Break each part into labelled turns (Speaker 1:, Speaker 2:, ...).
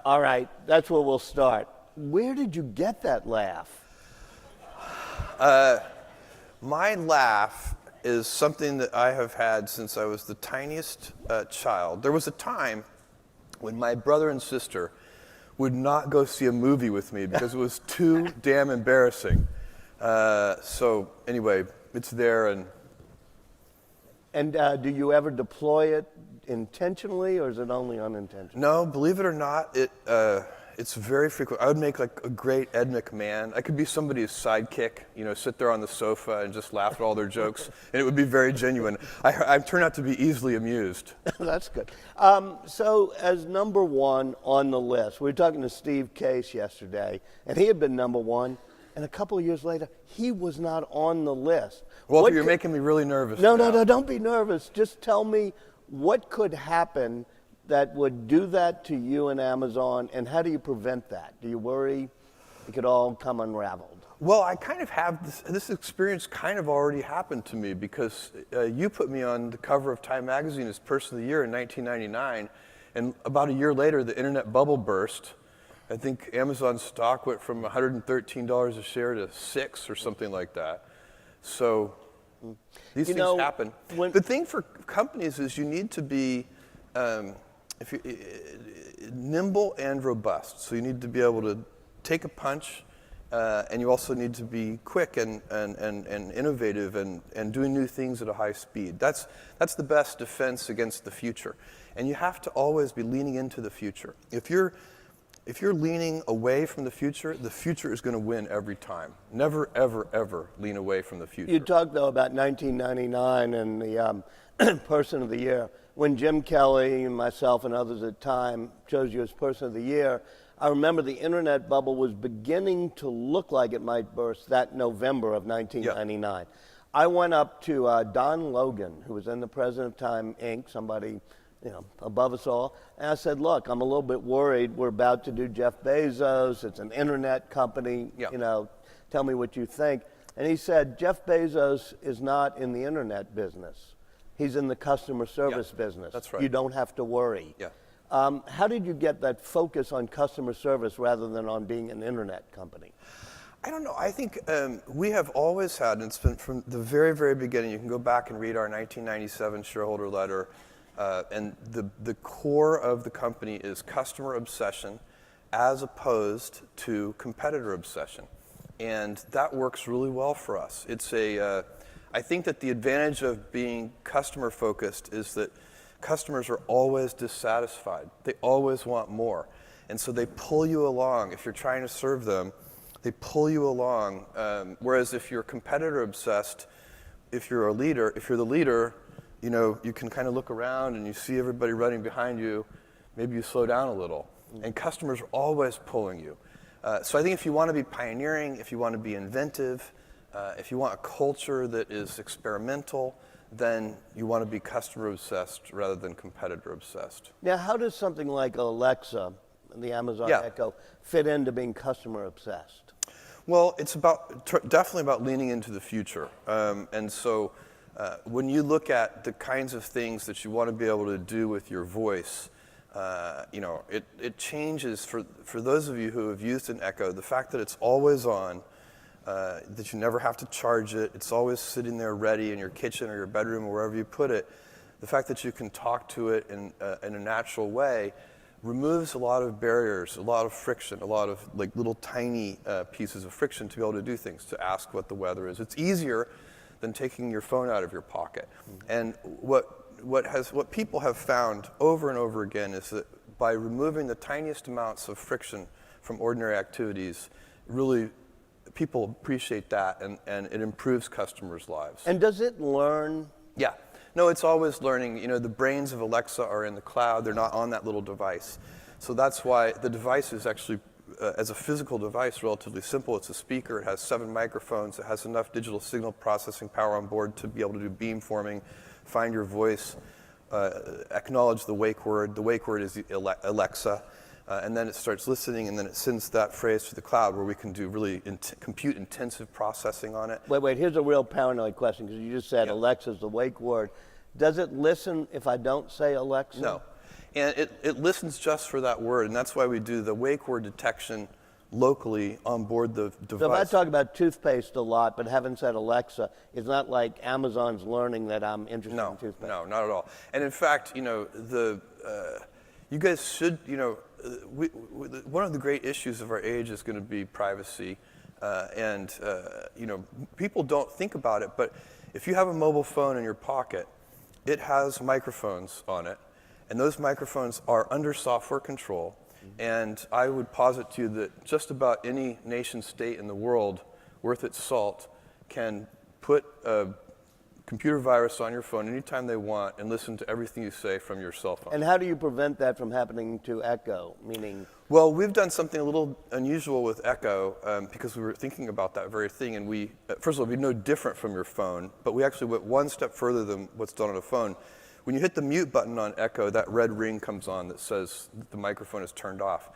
Speaker 1: All right, that's where we'll start. Where did you get that laugh?
Speaker 2: My laugh is something that I have had since I was the tiniest child. There was a time when my brother and sister would not go see a movie with me because it was too damn embarrassing. So anyway, it's there.
Speaker 1: And do you ever deploy it intentionally, or is it only unintentional?
Speaker 2: No, believe it or not, it's very frequent. I would make like a great Ed McMahon. I could be somebody's sidekick, sit there on the sofa and just laugh at all their jokes, and it would be very genuine. I turn out to be easily amused.
Speaker 1: That's good. So as number one on the list, we were talking to Steve Case yesterday, and he had been number one, and a couple of years later, he was not on the list.
Speaker 2: Walter, you're making me really nervous.
Speaker 1: No, don't be nervous. Just tell me what could happen that would do that to you and Amazon, and how do you prevent that? Do you worry it could all come unraveled?
Speaker 2: Well, I kind of have this experience kind of already happened to me because you put me on the cover of Time Magazine as Person of the Year in 1999, and about a year later, the internet bubble burst. I think Amazon stock went from $113 a share to $6 or something like that. So these things happen. The thing for companies is you need to be nimble and robust. So you need to be able to take a punch, and you also need to be quick and innovative and doing new things at a high speed. That's the best defense against the future. And you have to always be leaning into the future. If you're leaning away from the future is going to win every time. Never, ever, ever lean away from the future.
Speaker 1: You talked, though, about 1999 and the Person of the Year. When Jim Kelly and myself and others at Time chose you as Person of the Year, I remember the internet bubble was beginning to look like it might burst that November of 1999. Yeah. I went up to Don Logan, who was then the president of Time Inc., somebody above us all, and I said, look, I'm a little bit worried. We're about to do Jeff Bezos. It's an internet company. Yeah. Tell me what you think. And he said, Jeff Bezos is not in the internet business. He's in the customer service business.
Speaker 2: That's right.
Speaker 1: You don't have to worry.
Speaker 2: Yeah.
Speaker 1: How did you get that focus on customer service rather than on being an internet company?
Speaker 2: I don't know. I think we have always had, and it's been from the very, very beginning. You can go back and read our 1997 shareholder letter, and the core of the company is customer obsession as opposed to competitor obsession. And that works really well for us. I think that the advantage of being customer focused is that customers are always dissatisfied. They always want more. And so they pull you along. If you're trying to serve them, they pull you along. Whereas if you're competitor obsessed, if you're the leader, you can kind of look around and you see everybody running behind you. Maybe you slow down a little. And customers are always pulling you. So I think if you want to be pioneering, if you want to be inventive, if you want a culture that is experimental, then you want to be customer obsessed rather than competitor obsessed.
Speaker 1: Now, how does something like Alexa, the Amazon Echo, fit into being customer obsessed?
Speaker 2: Well, it's definitely about leaning into the future. And so when you look at the kinds of things that you want to be able to do with your voice, it changes for those of you who have used an Echo, the fact that it's always on, that you never have to charge it. It's always sitting there ready in your kitchen or your bedroom or wherever you put it. The fact that you can talk to it in a natural way removes a lot of barriers, a lot of friction, a lot of like little tiny pieces of friction to be able to do things, to ask what the weather is. It's easier than taking your phone out of your pocket. And what people have found over and over again is that by removing the tiniest amounts of friction from ordinary activities, really people appreciate that, and it improves customers' lives.
Speaker 1: And does it learn?
Speaker 2: Yeah. No, it's always learning. The brains of Alexa are in the cloud. They're not on that little device. So that's why the device is actually, as a physical device, relatively simple. It's a speaker. It has 7 microphones. It has enough digital signal processing power on board to be able to do beamforming, find your voice, acknowledge the wake word. The wake word is Alexa. And then it starts listening, and then it sends that phrase to the cloud where we can do really compute-intensive processing on it.
Speaker 1: Wait, here's a real paranoid question, because you just said Alexa's the wake word. Does it listen if I don't say Alexa?
Speaker 2: No. And it listens just for that word, and that's why we do the wake word detection locally on board the device.
Speaker 1: So if I talk about toothpaste a lot but haven't said Alexa, it's not like Amazon's learning that I'm interested in toothpaste.
Speaker 2: No, not at all. And in fact, you know, you guys should, you know, one of the great issues of our age is going to be privacy. You know, people don't think about it, but if you have a mobile phone in your pocket, it has microphones on it, and those microphones are under software control. And I would posit to you that just about any nation state in the world worth its salt can put a computer virus on your phone anytime they want and listen to everything you say from your cell phone.
Speaker 1: And how do you prevent that from happening to Echo? Meaning,
Speaker 2: well, we've done something a little unusual with Echo because we were thinking about that very thing. And we, first of all, it'd be no different from your phone, but we actually went one step further than what's done on a phone. When you hit the mute button on Echo, that red ring comes on that says that the microphone is turned off.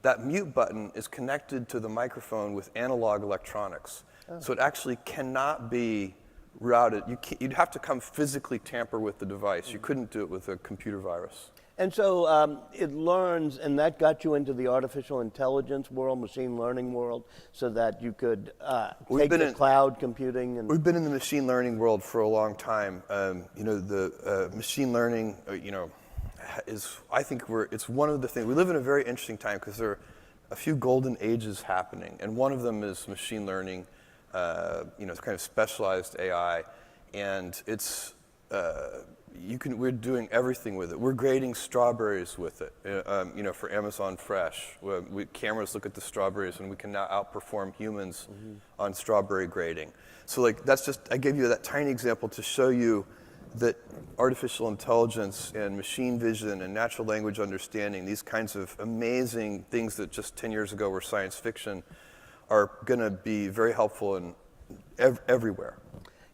Speaker 2: That mute button is connected to the microphone with analog electronics. Oh. So it actually cannot be routed. You'd have to come physically tamper with the device. You couldn't do it with a computer virus.
Speaker 1: And so it learns, and that got you into the artificial intelligence world, machine learning world, so that you could take the cloud computing. And
Speaker 2: we've been in the machine learning world for a long time. You know, the machine learning, you know, I think it's one of the things. We live in a very interesting time because there are a few golden ages happening, and one of them is machine learning. You know, it's kind of specialized AI, and it's we're doing everything with it. We're grading strawberries with it, you know, for Amazon Fresh. Cameras look at the strawberries, and we can now outperform humans on strawberry grading. So, like, that's just, I gave you that tiny example to show you that artificial intelligence and machine vision and natural language understanding, these kinds of amazing things that just 10 years ago were science fiction, are going to be very helpful in everywhere.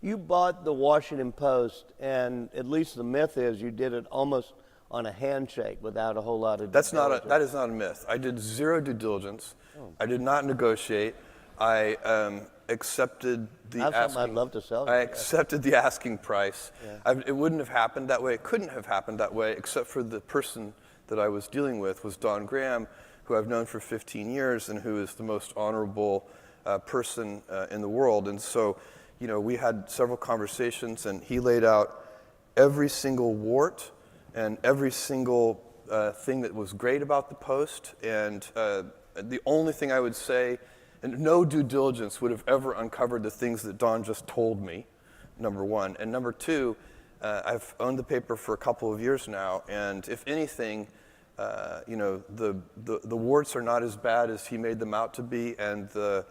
Speaker 1: You bought the Washington Post, and at least the myth is you did it almost on a handshake without a whole lot of due diligence.
Speaker 2: That is not a myth. I did zero due diligence. Oh. I did not negotiate. I accepted the
Speaker 1: That's something I'd love to sell.
Speaker 2: I accepted the asking price. Yeah. It wouldn't have happened that way. It couldn't have happened that way, except for the person that I was dealing with was Don Graham, who I've known for 15 years and who is the most honorable person in the world. And so, you know, we had several conversations, and he laid out every single wart and every single thing that was great about the Post. And the only thing I would say, and no due diligence would have ever uncovered the things that Don just told me, number one. And number two, I've owned the paper for a couple of years now, and if anything, you know, the warts are not as bad as he made them out to be, and the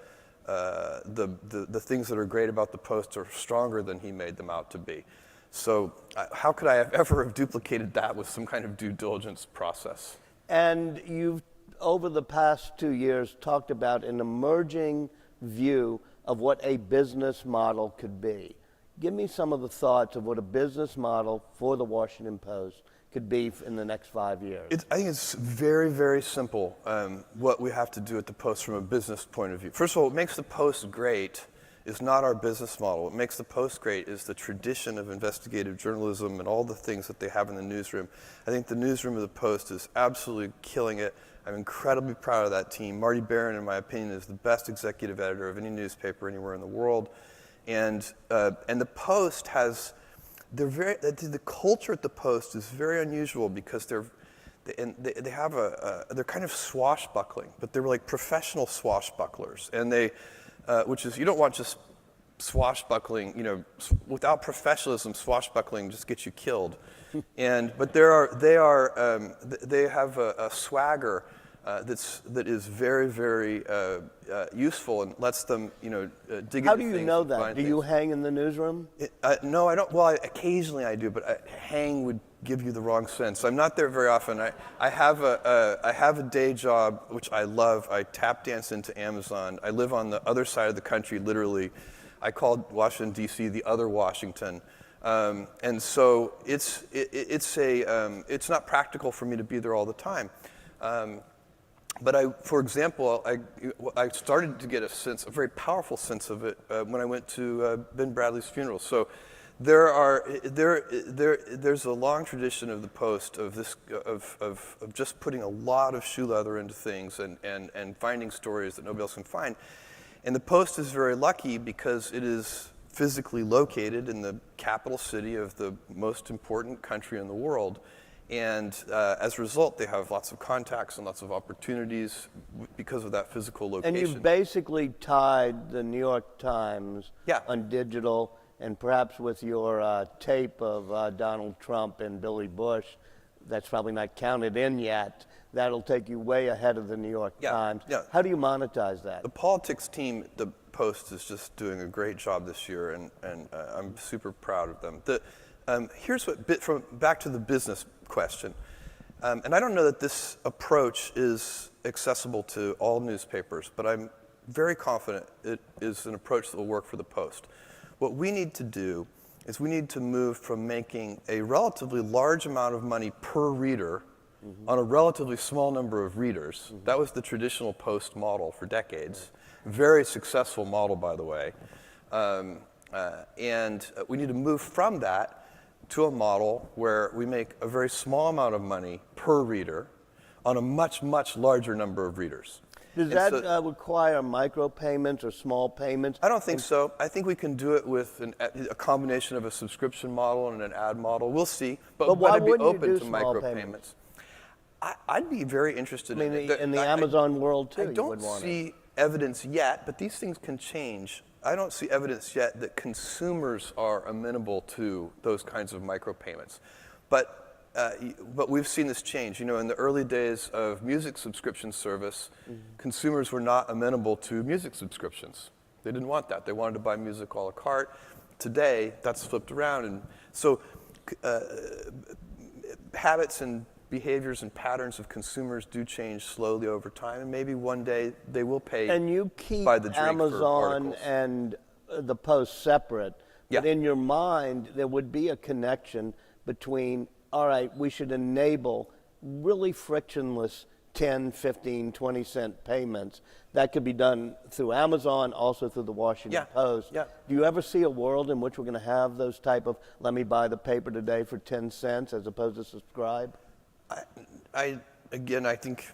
Speaker 2: things that are great about the Post are stronger than he made them out to be. So how could I have ever have duplicated that with some kind of due diligence process?
Speaker 1: And you've, over the past 2 years, talked about an emerging view of what a business model could be. Give me some of the thoughts of what a business model for the Washington Post could be in the next 5 years.
Speaker 2: I think it's very, very simple what we have to do at the Post from a business point of view. First of all, what makes the Post great is not our business model. What makes the Post great is the tradition of investigative journalism and all the things that they have in the newsroom. I think the newsroom of the Post is absolutely killing it. I'm incredibly proud of that team. Marty Barron, in my opinion, is the best executive editor of any newspaper anywhere in the world. And the Post has, the culture at the Post is very unusual because they're kind of swashbuckling, but they're like professional swashbucklers. And which is, you don't want just swashbuckling, you know, without professionalism, swashbuckling just gets you killed. But they have a swagger that is very, very useful and lets them, you know, dig into things.
Speaker 1: How do you know that? Do you hang in the newsroom?
Speaker 2: No, I don't. Well, occasionally I do, but hang would give you the wrong sense. I'm not there very often. I have a day job which I love. I tap dance into Amazon. I live on the other side of the country, literally. I called Washington D.C. the other Washington. And so it's not practical for me to be there all the time. But for example, I started to get a very powerful sense of it when I went to Ben Bradley's funeral. So There's a long tradition of the Post of just putting a lot of shoe leather into things and finding stories that nobody else can find. And the Post is very lucky because it is physically located in the capital city of the most important country in the world. And as a result, they have lots of contacts and lots of opportunities because of that physical location.
Speaker 1: And you've basically tied the New York Times on digital, and perhaps with your tape of Donald Trump and Billy Bush, that's probably not counted in yet. That'll take you way ahead of the New York Times.
Speaker 2: Yeah.
Speaker 1: How do you monetize that?
Speaker 2: The politics team at the Post is just doing a great job this year, and I'm super proud of them. Here's back to the business question. And I don't know that this approach is accessible to all newspapers, but I'm very confident it is an approach that will work for the Post. What we need to do is we need to move from making a relatively large amount of money per reader on a relatively small number of readers. That was the traditional Post model for decades. Very successful model, by the way. And we need to move from that to a model where we make a very small amount of money per reader on a much, much larger number of readers.
Speaker 1: Does that require micropayments or small payments?
Speaker 2: I don't think so. I think we can do it with a combination of a subscription model and an ad model. We'll see. But
Speaker 1: why
Speaker 2: I'd be
Speaker 1: wouldn't you
Speaker 2: open
Speaker 1: do
Speaker 2: to
Speaker 1: small
Speaker 2: micropayments. I'd be very interested
Speaker 1: in the Amazon world, too.
Speaker 2: I don't see evidence yet, but these things can change. I don't see evidence yet that consumers are amenable to those kinds of micropayments. But we've seen this change. You know, in the early days of music subscription service, consumers were not amenable to music subscriptions. They didn't want that. They wanted to buy music a la carte. Today, that's flipped around. And so habits and behaviors and patterns of consumers do change slowly over time, and maybe one day they will pay
Speaker 1: and you keep
Speaker 2: by the drink
Speaker 1: Amazon
Speaker 2: for articles.
Speaker 1: And the Post separate, but in your mind there would be a connection between, all right, we should enable really frictionless 10, 15, 20 cent payments. That could be done through Amazon, also through the Washington Post.
Speaker 2: Yeah.
Speaker 1: Do you ever see a world in which we're going to have those type of, let me buy the paper today for 10 cents as opposed to subscribe?
Speaker 2: I think,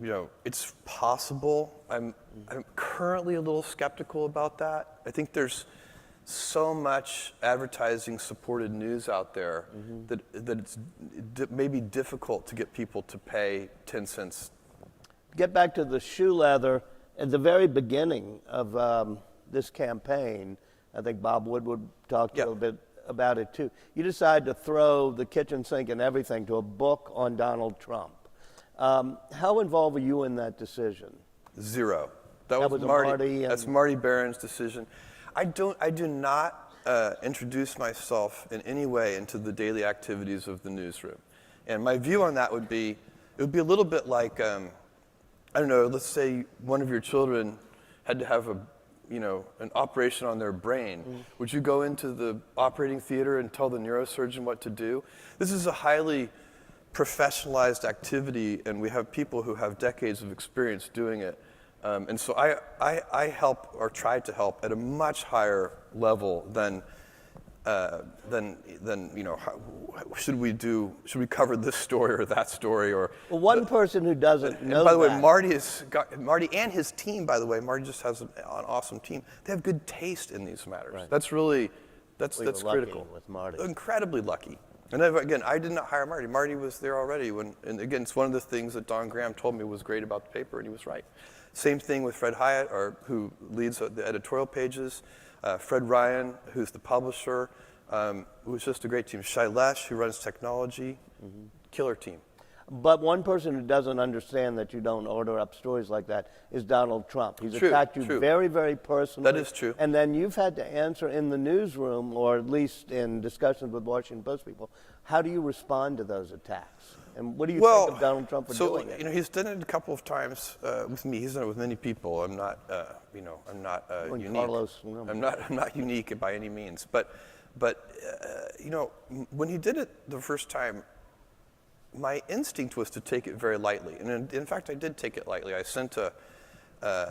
Speaker 2: you know, it's possible. I'm currently a little skeptical about that. I think there's so much advertising-supported news out there that it's maybe difficult to get people to pay 10 cents.
Speaker 1: Get back to the shoe leather. At the very beginning of this campaign, I think Bob Woodward talked a little bit about it too. You decided to throw the kitchen sink and everything to a book on Donald Trump. How involved were you in that decision?
Speaker 2: Zero. That was Marty. That's Marty Barron's decision. I do not introduce myself in any way into the daily activities of the newsroom. And my view on that would be, it would be a little bit like, I don't know, let's say one of your children had to have an operation on their brain. Would you go into the operating theater and tell the neurosurgeon what to do? This is a highly professionalized activity, and we have people who have decades of experience doing it. And so I help, or try to help, at a much higher level than should we cover this story or that story, or
Speaker 1: one person who doesn't know.
Speaker 2: And by the way, Marty and his team. By the way, Marty just has an awesome team. They have good taste in these matters. Right. That's critical.
Speaker 1: With Marty.
Speaker 2: Incredibly lucky. And again, I did not hire Marty. Marty was there already. And again, it's one of the things that Don Graham told me was great about the paper, and he was right. Same thing with Fred Hyatt, who leads the editorial pages. Fred Ryan, who's the publisher, who's just a great team. Shailesh, who runs technology, killer team.
Speaker 1: But one person who doesn't understand that you don't order up stories like that is Donald Trump. He's attacked you very, very personally.
Speaker 2: That is true.
Speaker 1: And then you've had to answer in the newsroom, or at least in discussions with Washington Post people. How do you respond to those attacks? And what do you think of Donald Trump for doing it?
Speaker 2: He's done it a couple of times with me. He's done it with many people. I'm not, I'm not unique.
Speaker 1: Carlos,
Speaker 2: I'm not unique by any means. But when he did it the first time, my instinct was to take it very lightly. And in fact, I did take it lightly. I sent a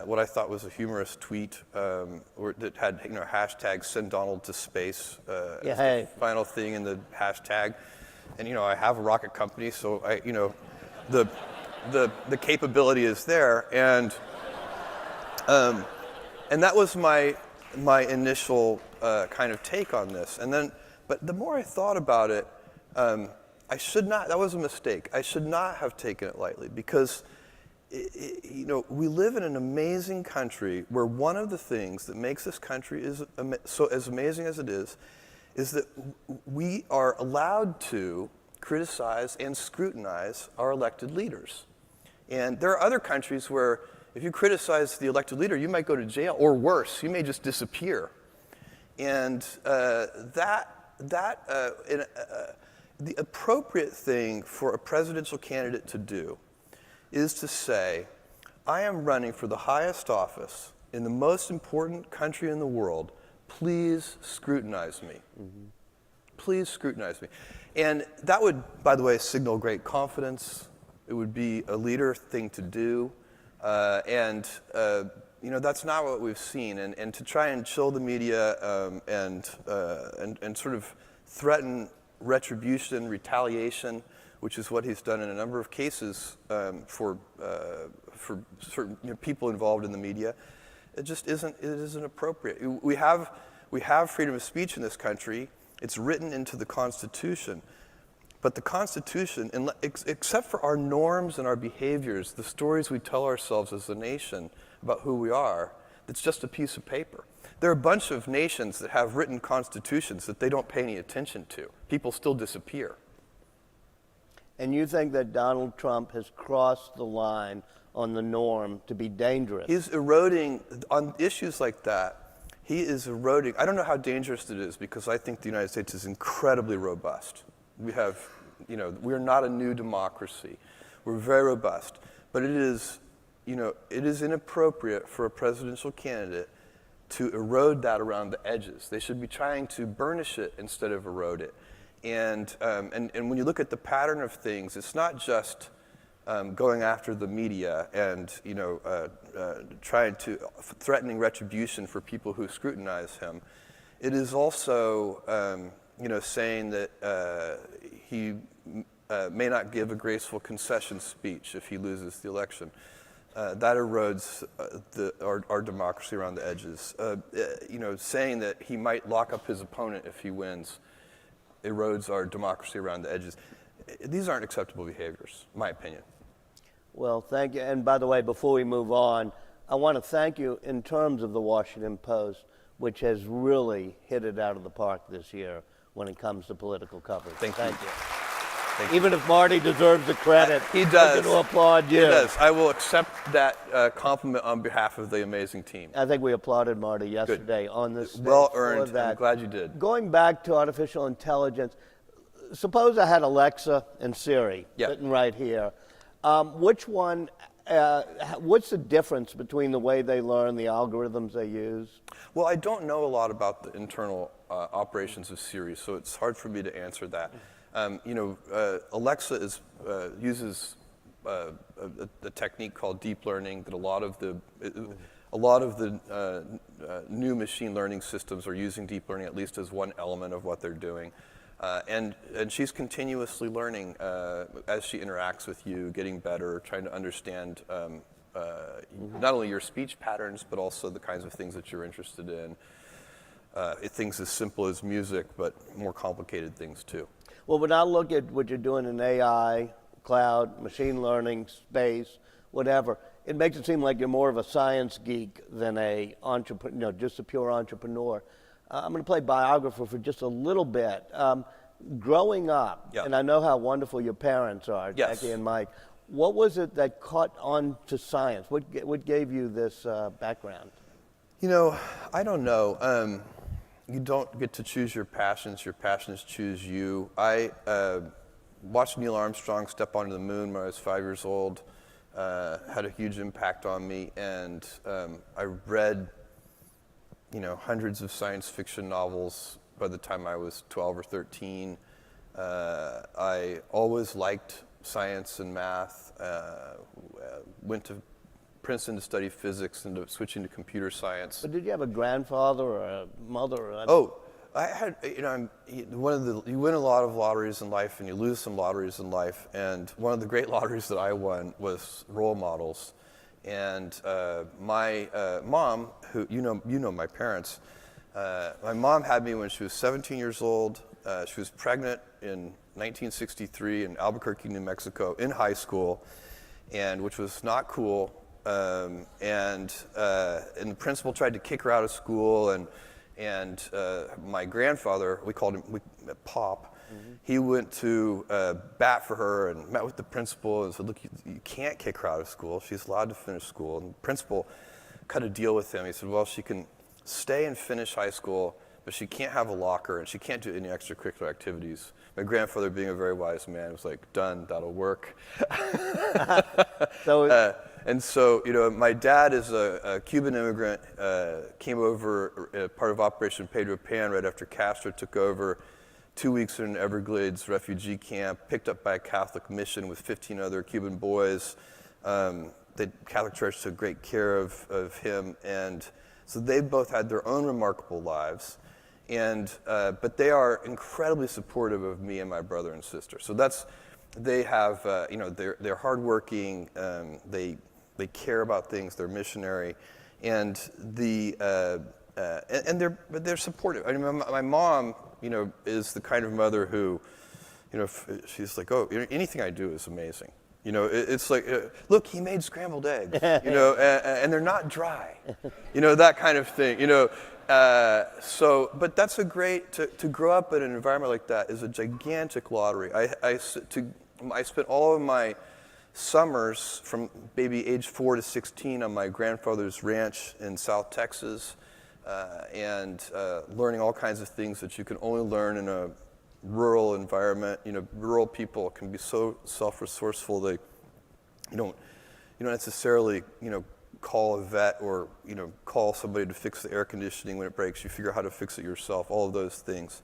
Speaker 2: what I thought was a humorous tweet that had hashtag send Donald to space as the final thing in the hashtag. And I have a rocket company, so the capability is there, and that was my initial kind of take on this. But the more I thought about it, that was a mistake. I should not have taken it lightly, because we live in an amazing country where one of the things that makes this country so as amazing as it is that we are allowed to criticize and scrutinize our elected leaders. And there are other countries where if you criticize the elected leader, you might go to jail, or worse, you may just disappear. And the appropriate thing for a presidential candidate to do is to say, I am running for the highest office in the most important country in the world. Please scrutinize me. Mm-hmm. Please scrutinize me. And that would, by the way, signal great confidence. It would be a leader thing to do. And that's not what we've seen. And to try and chill the media and sort of threaten retribution, retaliation, which is what he's done in a number of cases for certain people involved in the media, it just isn't appropriate. We have freedom of speech in this country. It's written into the Constitution. But the Constitution, except for our norms and our behaviors, the stories we tell ourselves as a nation about who we are, it's just a piece of paper. There are a bunch of nations that have written constitutions that they don't pay any attention to. People still disappear.
Speaker 1: And you think that Donald Trump has crossed the line on the norm to be dangerous?
Speaker 2: He's eroding, on issues like that, he is eroding. I don't know how dangerous it is, because I think the United States is incredibly robust. We're not a new democracy. We're very robust. But it is inappropriate for a presidential candidate to erode that around the edges. They should be trying to burnish it instead of erode it. And when you look at the pattern of things, it's not just going after the media and threatening retribution for people who scrutinize him. It is also saying that he may not give a graceful concession speech if he loses the election. That erodes our democracy around the edges. Saying that he might lock up his opponent if he wins erodes our democracy around the edges. These aren't acceptable behaviors, in my opinion.
Speaker 1: Well, thank you. And by the way, before we move on, I want to thank you in terms of the Washington Post, which has really hit it out of the park this year when it comes to political coverage.
Speaker 2: Thank you.
Speaker 1: Even if Marty deserves the credit,
Speaker 2: he does.
Speaker 1: I'm going to applaud you.
Speaker 2: He does. I will accept that compliment on behalf of the amazing team.
Speaker 1: I think we applauded Marty yesterday on this stage.
Speaker 2: Well earned. I'm glad you did.
Speaker 1: Going back to artificial intelligence, suppose I had Alexa and Siri sitting right here. Which one? What's the difference between the way they learn, the algorithms they use?
Speaker 2: Well, I don't know a lot about the internal operations of Siri, so it's hard for me to answer that. Alexa uses a technique called deep learning that a lot of the new machine learning systems are using deep learning at least as one element of what they're doing. And she's continuously learning as she interacts with you, getting better, trying to understand not only your speech patterns, but also the kinds of things that you're interested in. Things as simple as music, but more complicated things too.
Speaker 1: Well, when I look at what you're doing in AI, cloud, machine learning, space, whatever, it makes it seem like you're more of a science geek than a entrepreneur, just a pure entrepreneur. I'm going to play biographer for just a little bit. Growing up, and I know how wonderful your parents are, Jackie and Mike, what was it that caught on to science? What gave you this background?
Speaker 2: I don't know. You don't get to choose your passions choose you. I watched Neil Armstrong step onto the moon when I was 5 years old, had a huge impact on me, and I read hundreds of science fiction novels by the time I was 12 or 13. I always liked science and math, went to Princeton to study physics and switching to computer science.
Speaker 1: But did you have a grandfather or a mother? Or
Speaker 2: Oh, I had, you win a lot of lotteries in life and you lose some lotteries in life. And one of the great lotteries that I won was role models. And my mom, who, you know my parents, my mom had me when she was 17 years old. She was pregnant in 1963 in Albuquerque, New Mexico, in high school, and which was not cool. And the principal tried to kick her out of school, and my grandfather, we called him Pop. Mm-hmm. He went to bat for her and met with the principal and said, "Look, you can't kick her out of school. She's allowed to finish school." And the principal cut a deal with him. He said, "Well, she can stay and finish high school, but she can't have a locker and she can't do any extracurricular activities." My grandfather, being a very wise man, was like, "Done, that'll work." And so, my dad is a Cuban immigrant, came over part of Operation Pedro Pan right after Castro took over, 2 weeks in an Everglades refugee camp, picked up by a Catholic mission with 15 other Cuban boys. The Catholic Church took great care of him, and so they both had their own remarkable lives. But they are incredibly supportive of me and my brother and sister. So they have, they're hardworking. They care about things. They're missionary, and they're supportive. I mean, my mom, is the kind of mother who, she's like, "Oh, anything I do is amazing." It's like, "Look, he made scrambled eggs," and they're not dry, that kind of thing, but that's a great, to grow up in an environment like that is a gigantic lottery. I spent all of my summers from maybe age 4 to 16 on my grandfather's ranch in South Texas, and learning all kinds of things that you can only learn in a rural environment. Rural people can be so self-resourceful. They, you don't necessarily, call a vet or, call somebody to fix the air conditioning when it breaks. You figure out how to fix it yourself, all of those things.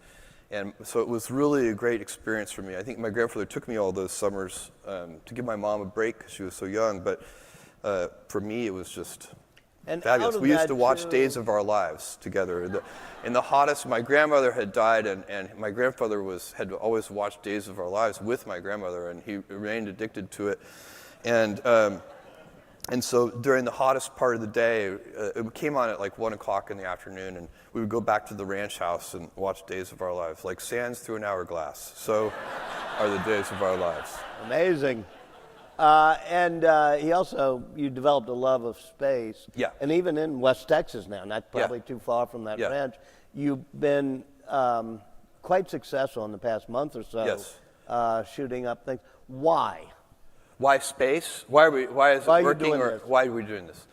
Speaker 2: And so it was really a great experience for me. I think my grandfather took me all those summers to give my mom a break because she was so young. But for me, it was just fabulous. We used to watch Days of Our Lives together. In the hottest, my grandmother had died, and my grandfather had always watched Days of Our Lives with my grandmother, and he remained addicted to it. And so during the hottest part of the day, it came on at like 1 o'clock in the afternoon, and we would go back to the ranch house and watch Days of Our Lives, like sands through an hourglass. So are the days of our lives.
Speaker 1: Amazing. You developed a love of space.
Speaker 2: Yeah.
Speaker 1: And even in West Texas now, not probably too far from that ranch, you've been quite successful in the past month or so.
Speaker 2: Yes.
Speaker 1: Shooting up things. Why?
Speaker 2: Why space? Why is it working? Why are we doing this?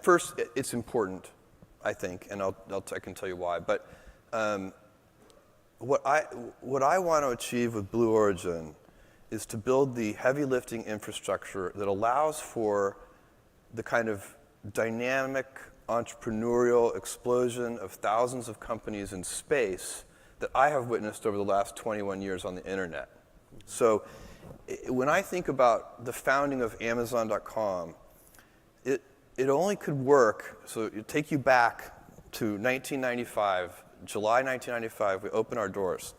Speaker 2: First, it's important, I think, and I can tell you why. But what I want to achieve with Blue Origin is to build the heavy lifting infrastructure that allows for the kind of dynamic entrepreneurial explosion of thousands of companies in space that I have witnessed over the last 21 years on the internet. So when I think about the founding of Amazon.com, it only could work, so it take you back to 1995, July 1995, we open our doors.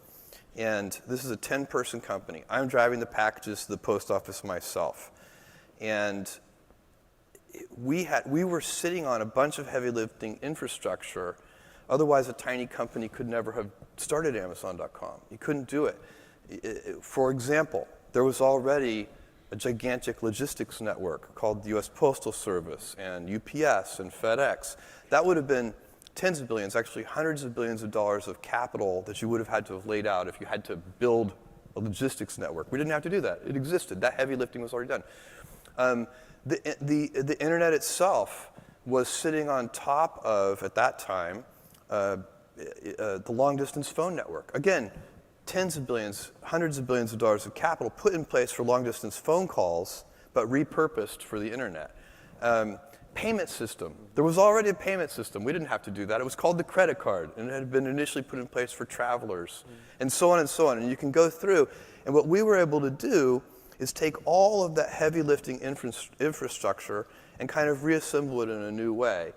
Speaker 2: And this is a 10-person company. I'm driving the packages to the post office myself. And we were sitting on a bunch of heavy lifting infrastructure. Otherwise, a tiny company could never have started Amazon.com. You couldn't do it. For example, there was already a gigantic logistics network called the U.S. Postal Service and UPS and FedEx. That would have been tens of billions, actually hundreds of billions of dollars of capital that you would have had to have laid out if you had to build a logistics network. We didn't have to do that. It existed. That heavy lifting was already done. The internet itself was sitting on top of, at that time, the long-distance phone network. Again, tens of billions, hundreds of billions of dollars of capital put in place for long-distance phone calls, but repurposed for the internet. Payment system. There was already a payment system. We didn't have to do that. It was called the credit card, and it had been initially put in place for travelers, and so on and so on. And you can go through. And what we were able to do is take all of that heavy lifting infrastructure and kind of reassemble it in a new way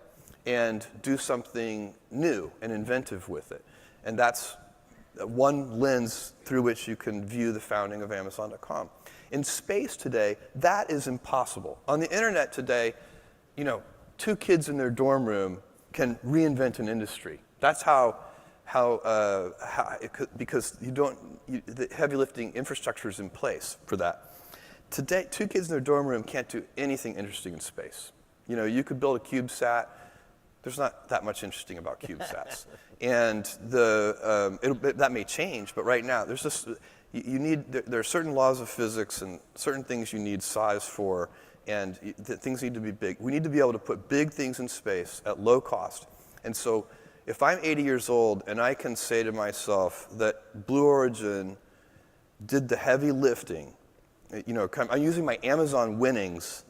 Speaker 2: and do something new and inventive with it. And that's one lens through which you can view the founding of Amazon.com. In space today, that is impossible. On the internet today, you know, 2 kids in their dorm room can reinvent an industry. That's how it could, because the heavy lifting infrastructure is in place for that. Today, 2 kids in their dorm room can't do anything interesting in space. You know, you could build a CubeSat. There's not that much interesting about CubeSats. And that may change, but right now, there's just, there are certain laws of physics and certain things you need size for, and things need to be big. We need to be able to put big things in space at low cost. And so if I'm 80 years old and I can say to myself that Blue Origin did the heavy lifting, you know, I'm using my Amazon winnings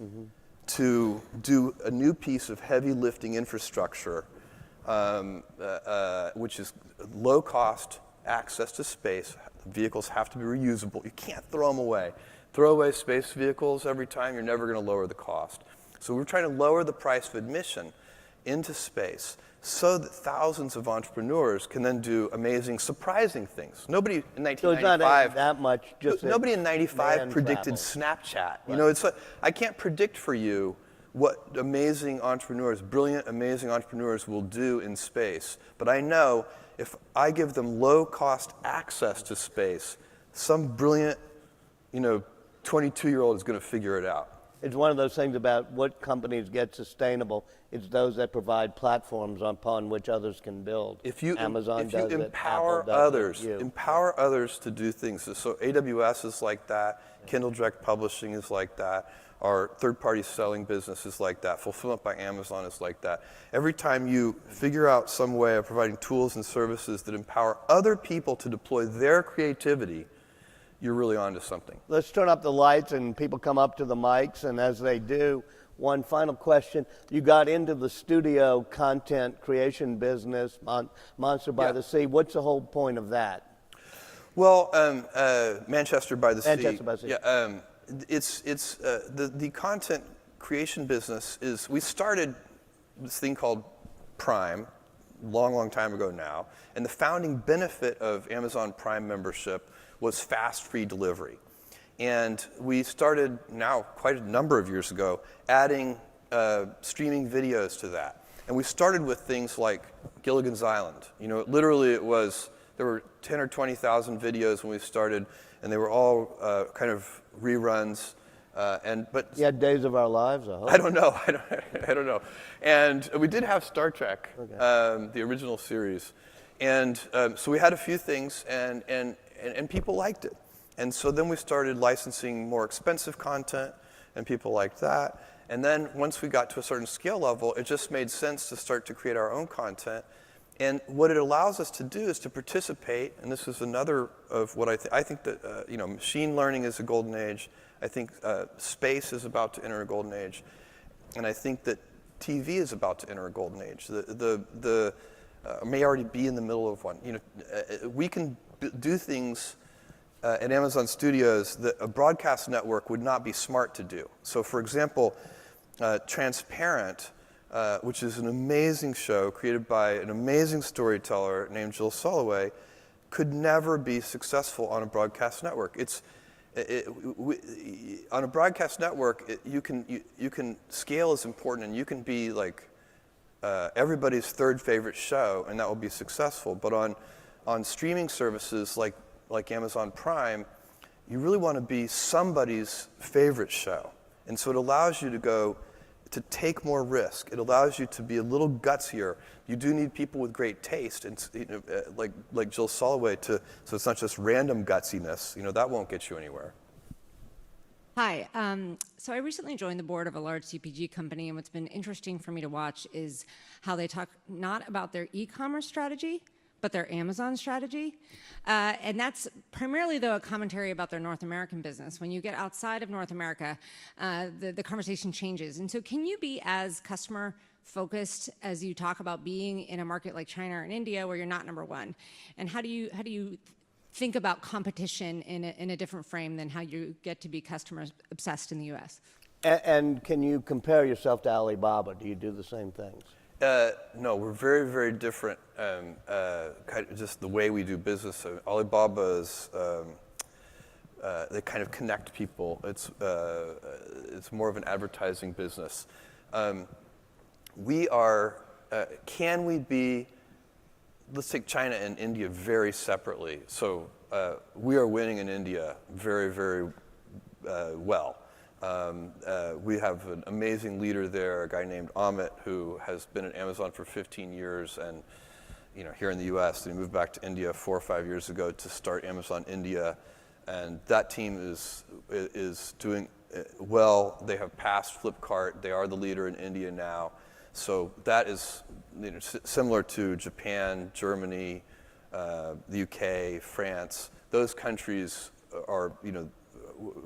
Speaker 2: to do a new piece of heavy lifting infrastructure, which is low cost access to space. Vehicles have to be reusable. You can't throw them away. Throw away space vehicles every time, you're never going to lower the cost. So we're trying to lower the price of admission into space so that thousands of entrepreneurs can then do amazing, surprising things. Nobody in 1995,
Speaker 1: so it's not that much. Just
Speaker 2: nobody in '95 predicted Snapchat. Right. You know, it's like, I can't predict for you what amazing entrepreneurs, brilliant, amazing entrepreneurs will do in space. But I know if I give them low-cost access to space, some brilliant, you know, 22-year-old is going to figure it out.
Speaker 1: It's one of those things about what companies get sustainable. It's those that provide platforms upon which others can build. Amazon does it,
Speaker 2: empower
Speaker 1: Apple does
Speaker 2: others,
Speaker 1: it,
Speaker 2: empower others to do things. So AWS is like that. Kindle Direct Publishing is like that. Our third-party selling business is like that. Fulfillment by Amazon is like that. Every time you figure out some way of providing tools and services that empower other people to deploy their creativity, you're really onto something.
Speaker 1: Let's turn up the lights and people come up to the mics, and as they do, one final question. You got into the studio content creation business, Monster by the Sea. What's the whole point of that?
Speaker 2: Well, Manchester by the Sea.
Speaker 1: Manchester by the Sea.
Speaker 2: Yeah, the content creation business is, we started this thing called Prime, long time ago now, and the founding benefit of Amazon Prime membership was fast free delivery. And we started now quite a number of years ago adding streaming videos to that. And we started with things like Gilligan's Island. You know, literally there were 10 or 20,000 videos when we started, and they were all kind of reruns. But
Speaker 1: you had Days of Our Lives, I hope.
Speaker 2: I don't know. I don't know. And we did have Star Trek, the original series. And so we had a few things, and people liked it. And so then we started licensing more expensive content, and people liked that. And then once we got to a certain scale level, it just made sense to start to create our own content. And what it allows us to do is to participate, and this is another of what I think that you know, machine learning is a golden age. I think space is about to enter a golden age, and I think that TV is about to enter a golden age. May already be in the middle of one. You know, we can do things at Amazon Studios that a broadcast network would not be smart to do. So, for example, Transparent, which is an amazing show created by an amazing storyteller named Jill Soloway, could never be successful on a broadcast network. On a broadcast network, you can scale is important, and you can be like everybody's third favorite show, and that will be successful. But on streaming services like Amazon Prime, you really want to be somebody's favorite show. And so it allows you to take more risk. It allows you to be a little gutsier. You do need people with great taste, and like Jill Soloway, so it's not just random gutsiness. You know, that won't get you anywhere.
Speaker 3: Hi. So I recently joined the board of a large CPG company, and what's been interesting for me to watch is how they talk not about their e-commerce strategy, but their Amazon strategy. And that's primarily, though, a commentary about their North American business. When you get outside of North America, the conversation changes. And so can you be as customer focused as you talk about being in a market like China or in India where you're not number one? And how do you think about competition in a different frame than how you get to be customer obsessed in the U.S.
Speaker 1: And can you compare yourself to Alibaba? Do you do the same things?
Speaker 2: No, we're very, very different. Kind of just the way we do business. Alibaba is they kind of connect people. It's more of an advertising business. We are. Can we be? Let's take China and India very separately. So we are winning in India very, very well. We have an amazing leader there, a guy named Amit, who has been at Amazon for 15 years, and here in the U.S. And he moved back to India 4 or 5 years ago to start Amazon India, and that team is doing well. They have passed Flipkart. They are the leader in India now. So that is similar to Japan, Germany, the UK, France. Those countries are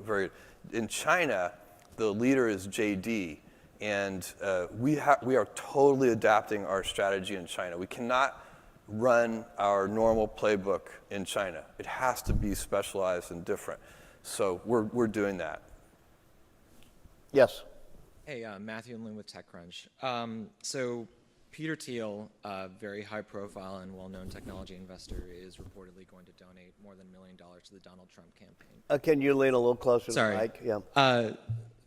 Speaker 2: very. In China, the leader is JD, and we are totally adapting our strategy in China. We cannot run our normal playbook in China. It has to be specialized and different. So we're doing that.
Speaker 1: Yes.
Speaker 4: Hey, Matthew and Lynn with TechCrunch. So Peter Thiel, a very high-profile and well-known technology investor, is reportedly going to donate more than $1 million to the Donald Trump campaign.
Speaker 1: Can you lean a little closer
Speaker 4: Sorry.
Speaker 1: to the mic? Yeah.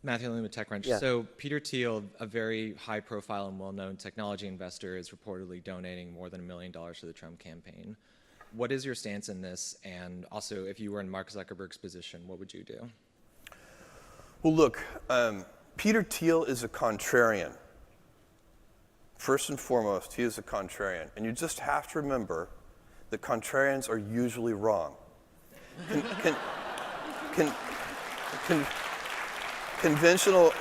Speaker 4: Matthew and Lynn with TechCrunch.
Speaker 1: Yeah.
Speaker 4: So Peter Thiel, a very high-profile and well-known technology investor, is reportedly donating more than $1 million to the Trump campaign. What is your stance in this? And also, if you were in Mark Zuckerberg's position, what would you do?
Speaker 2: Well, look, Peter Thiel is a contrarian. First and foremost, he is a contrarian. And you just have to remember that contrarians are usually wrong. Conventional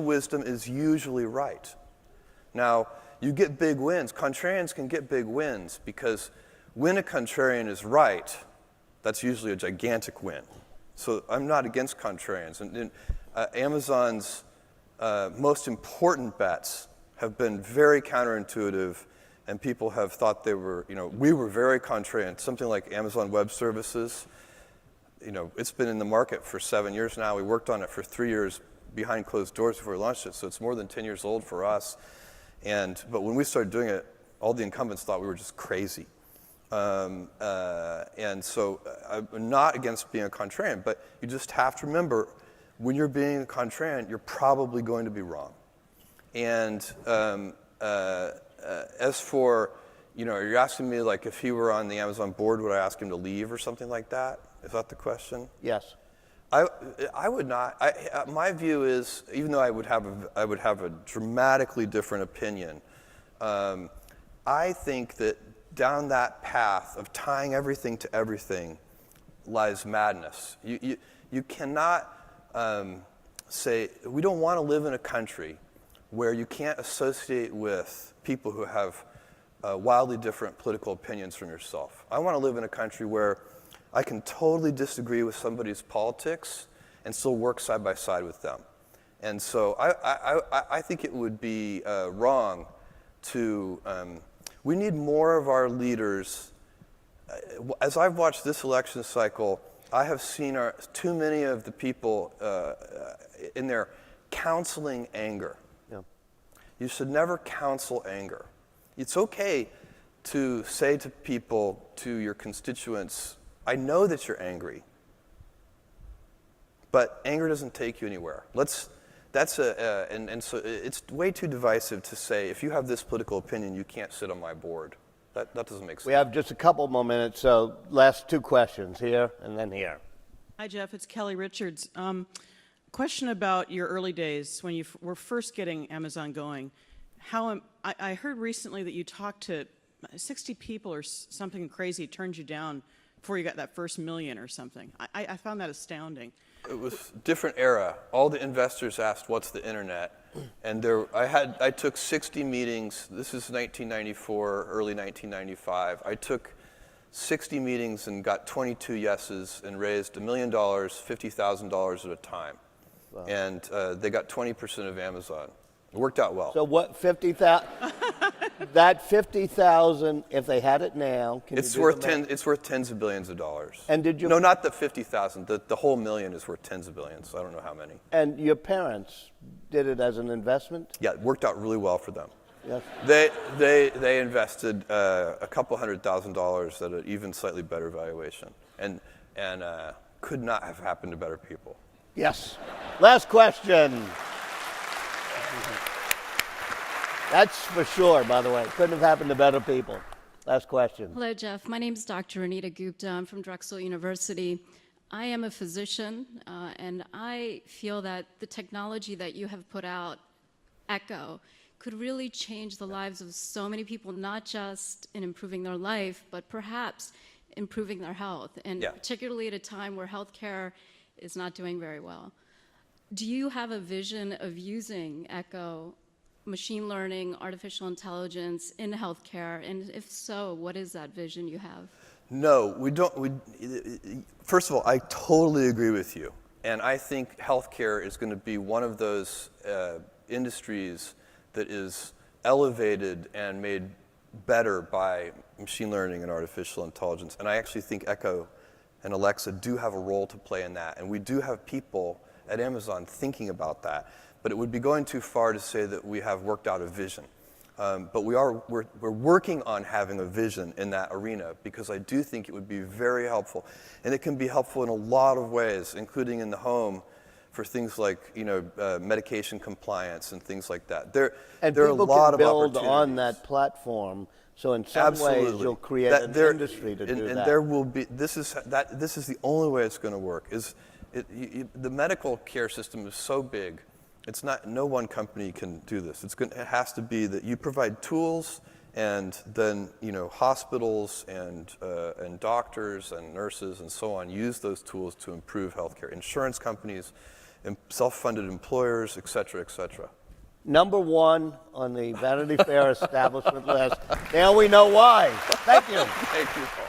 Speaker 2: wisdom is usually right. Now, you get big wins. Contrarians can get big wins because when a contrarian is right, that's usually a gigantic win. So I'm not against contrarians. And Amazon's most important bets have been very counterintuitive, and people have thought they were, we were very contrarian. Something like Amazon Web Services, it's been in the market for 7 years now. We worked on it for 3 years behind closed doors before we launched it, so it's more than 10 years old for us. But when we started doing it, all the incumbents thought we were just crazy. And so I'm not against being a contrarian, but you just have to remember, when you're being a contrarian, you're probably going to be wrong. And as for, are you asking me, like, if he were on the Amazon board, would I ask him to leave or something like that? Is that the question?
Speaker 1: Yes.
Speaker 2: I would not. My view is, even though I would have a dramatically different opinion, I think that down that path of tying everything to everything lies madness. You cannot say, we don't want to live in a country where you can't associate with people who have wildly different political opinions from yourself. I want to live in a country where I can totally disagree with somebody's politics and still work side by side with them. And so I think it would be wrong to, we need more of our leaders. As I've watched this election cycle, I have seen too many of the people in there counseling anger.
Speaker 1: Yeah.
Speaker 2: You should never counsel anger. It's okay to say to people, to your constituents, I know that you're angry, but anger doesn't take you anywhere. And so it's way too divisive to say, if you have this political opinion, you can't sit on my board. That doesn't make sense.
Speaker 1: We have just a couple more minutes, so last two questions, here and then here.
Speaker 5: Hi, Jeff. It's Kelly Richards. Question about your early days when you were first getting Amazon going. I heard recently that you talked to 60 people or something crazy, turned you down before you got that first million or something. I found that astounding.
Speaker 2: It was a different era. All the investors asked, what's the internet? And I took 60 meetings. This is 1994, early 1995. I took 60 meetings and got 22 yeses and raised $1 million, $50,000 at a time. Wow. And they got 20% of Amazon. It worked out well.
Speaker 1: So what, 50,000? that 50,000, if they had it now, can
Speaker 2: It's
Speaker 1: you do
Speaker 2: worth
Speaker 1: the math?
Speaker 2: it's worth tens of billions of dollars.
Speaker 1: And did you-
Speaker 2: No, not the 50,000. The whole million is worth tens of billions. I don't know how many.
Speaker 1: And your parents did it as an investment?
Speaker 2: Yeah, it worked out really well for them.
Speaker 1: Yes.
Speaker 2: They invested a couple $100,000 at an even slightly better valuation, and could not have happened to better people.
Speaker 1: Yes. Last question. That's for sure, by the way. Couldn't have happened to better people. Last question.
Speaker 6: Hello, Jeff. My name is Dr. Anita Gupta. I'm from Drexel University. I am a physician, and I feel that the technology that you have put out, Echo, could really change the lives of so many people, not just in improving their life, but perhaps improving their health, and
Speaker 2: Yeah.
Speaker 6: particularly at a time where healthcare is not doing very well. Do you have a vision of using Echo, machine learning, artificial intelligence in healthcare? And if so, what is that vision you have?
Speaker 2: No, we don't. First of all, I totally agree with you, and I think healthcare is going to be one of those industries that is elevated and made better by machine learning and artificial intelligence. And I actually think Echo and Alexa do have a role to play in that. And we do have people at Amazon thinking about that. But it would be going too far to say that we have worked out a vision. But we're working on having a vision in that arena, because I do think it would be very helpful. And it can be helpful in a lot of ways, including in the home, for things like medication compliance and things like that. There are a lot of
Speaker 1: people can build on
Speaker 2: opportunities.
Speaker 1: that platform, so in some ways
Speaker 2: Absolutely.
Speaker 1: you'll create
Speaker 2: That
Speaker 1: an
Speaker 2: there-
Speaker 1: industry to
Speaker 2: and,
Speaker 1: do
Speaker 2: and
Speaker 1: that.
Speaker 2: there will be. This is the only way it's going to work. The medical care system is so big. It's not. No one company can do this. It has to be that you provide tools, and then hospitals and doctors and nurses and so on use those tools to improve healthcare. Insurance companies, self-funded employers, et cetera, et cetera.
Speaker 1: Number one on the Vanity Fair establishment list. Now we know why. Thank you.
Speaker 2: Thank you.